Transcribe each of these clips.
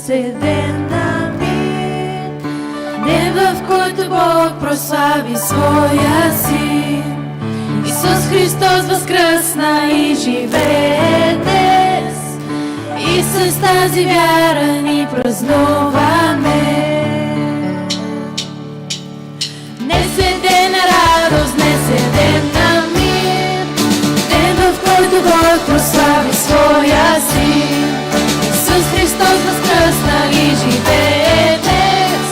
се ден на мир, ден в който Бог прослави своя Син. Исус Христос възкръсна и живее днес, и с тази вяра ни празнуваме. Днес е ден на радост, днес е ден на мир, ден в който Бог прослави своя Син. Исус Христос възкръсна и живее днес,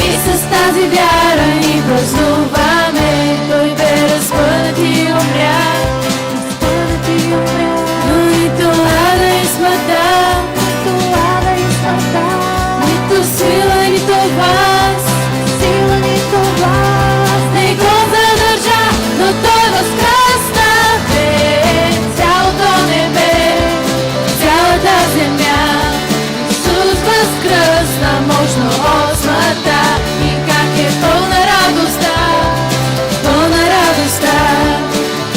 и с тази вяра ни празнуваме. Той бе разпънат и умря, но нито ада и смъртта, нито сила, нито власт не го задържа, но Той възкръсна. Цялото небе, цялата земя, Исус възкръсна мощно от смъртта. И как е пълна радостта,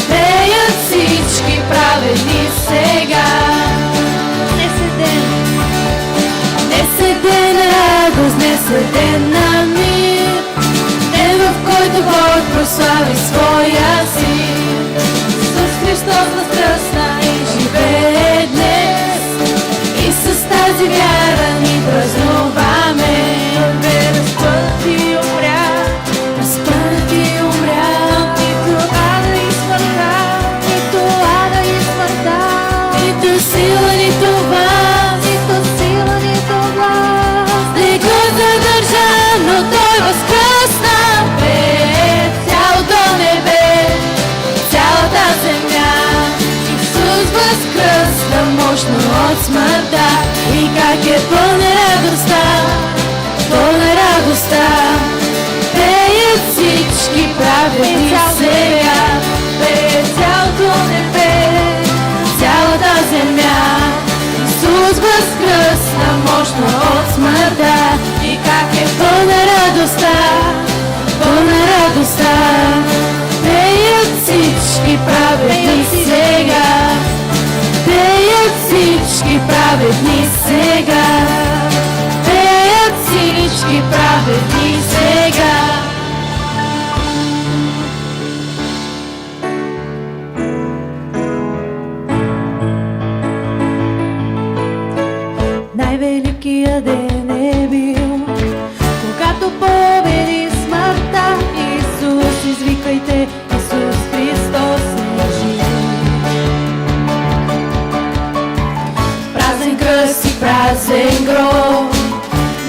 пеят всички праведни сега. Днес е ден на радост, днес е ден на мир, ден в който Бог прослави своя Син. Исус Христос възкръсна и живее днес, и с тази вяра ни празнуваме. Той бе разпънат и умря, нито ада и смъртта, нито сила, нито власт не го задържа, но Той възкръсна. Цялото небе, цялата земя, Исус възкръсна мощно от смъртта. И как е пълна радостта, пеят всички праведни сега. Пее цялото небе, цялата земя, Исус възкръсна мощно от смъртта. И как е пълна радостта, пеят всички праведни сега. Пеят всички праведни сега. Пеят всички праведни сега. Най-великият ден е бил, когато победи смъртта. Исус, извикайте, Исус Христос е жив. Празен кръст и празен гроб,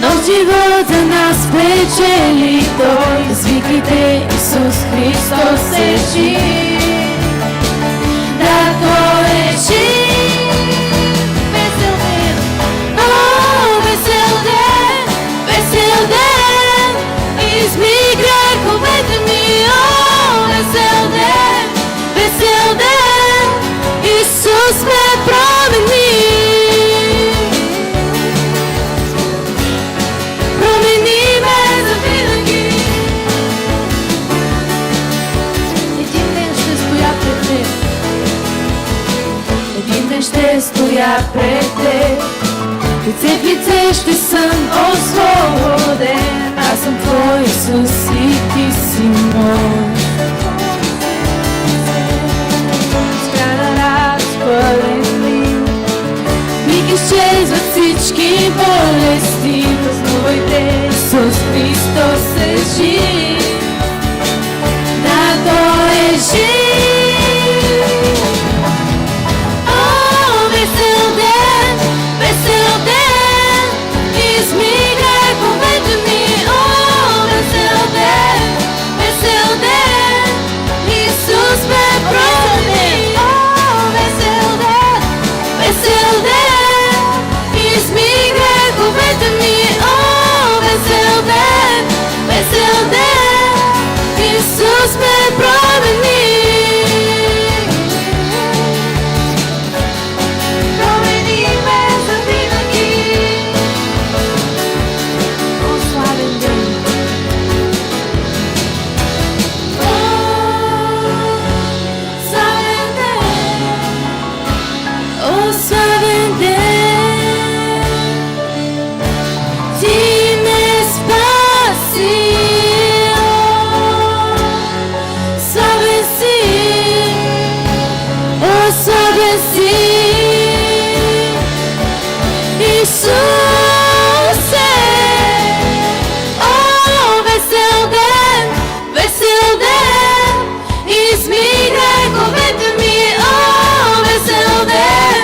нов живот за нас печели Той. Извикайте, Исус Христос е жив. Да, Той е жив. Изми греховете ми, о, весел ден, Исус ме промени. Промени ме завинаги. Един ден ще стоя пред Теб, един ден ще стоя пред Теб, лице в лице ще съм освободен. Аз съм Твой, Исус, и Ти си мой. С края на разпълен миг, миг изчезват всички болести. Празнувайте, Исус Христос е жив. Да, Той е жив. О, весел ден, изми греховете ми, о, весел ден, Исусе, о, весел ден, измий греховете ми, о, весел ден,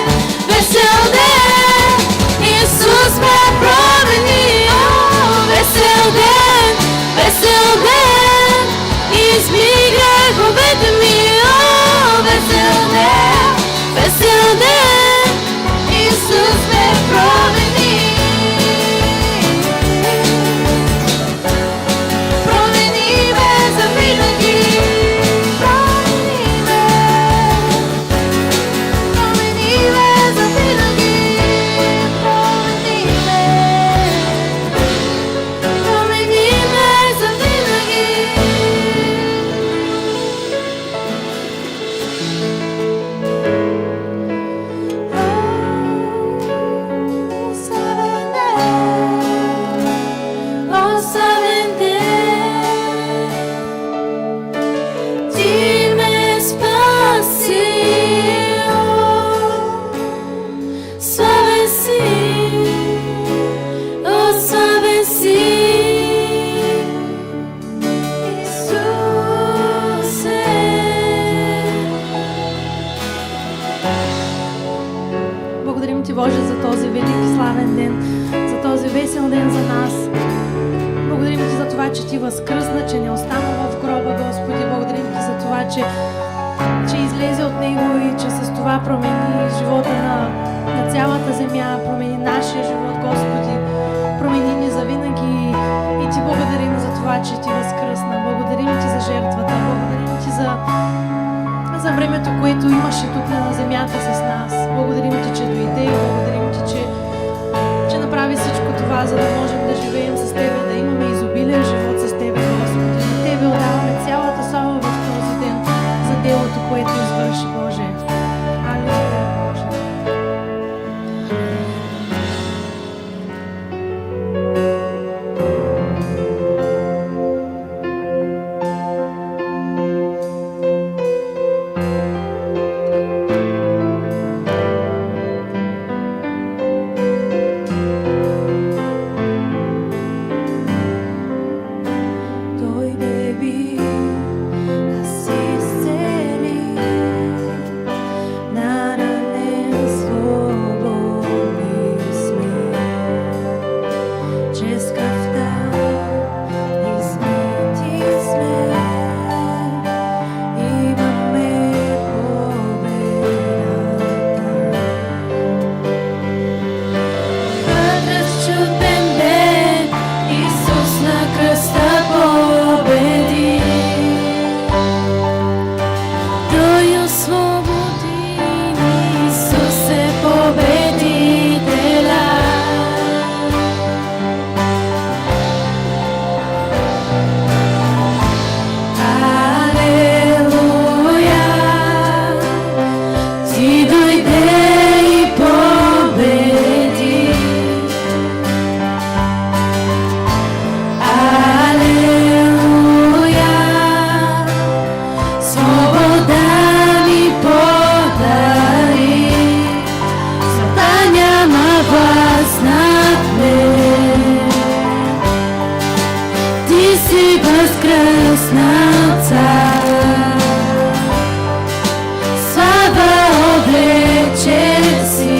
Исус ме промени, о, весел ден, измий греховете ми, о, весел ден, Исус ме промени. Промени ме завинаги, промени ме завинаги, промени ме завинаги. Славен ден, Ти ме спаси, славен си, о, славен си, Исусе. Благодарим Ти, Боже, за този велики славен ден, за този весел ден за нас. Благодарим Ти за това, че Ти възкръсна, че не остана в гроба, Господи. Благодарим Ти за това, че излезе от него и че с това промени живота на цялата земя, промени нашия живот, Господи. Промени ни завинаги и Ти благодарим за това, че Ти възкръсна. Благодарим Ти за жертвата, благодарим Ти за времето, което имаше тук на земята с нас. Благодарим Ти, че дойде, благодарим Ти, че направи всичко това, за да можем да живеем с Тебе, да имаме изобилен живот с Тебе, Господи. На Тебе отдаваме цялата слава в този ден за делото, което извърши, Боже. Алелуя, Боже. Той беби нас изцели, наранен свободни сме, чрез кръвта измити сме, имаме победата. Разчупен ден, Исус на кръста победи. Той освободи, Исус е победителя. Алелуя, Ти дойде и победи. Алелуя, свобода ни подари. Смъртта няма власт над мен. Ти си възкръснал цар, слава облечен си.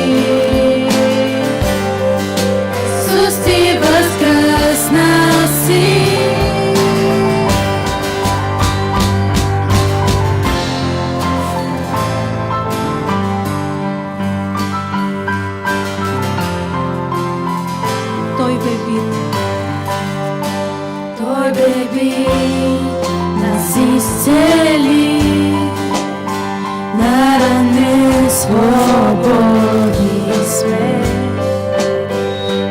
Исус, Ти възкръснал си. Той бе бит, Той беби нас изцели, наранен свободни сме,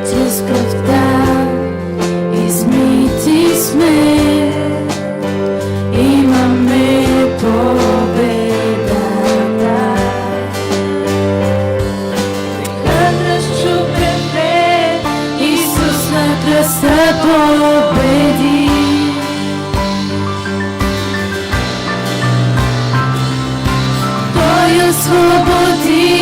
чрез кръвта измити сме, имаме победата. Грехът разчупен бе, Исус на кръста победи. Той освободи, Ти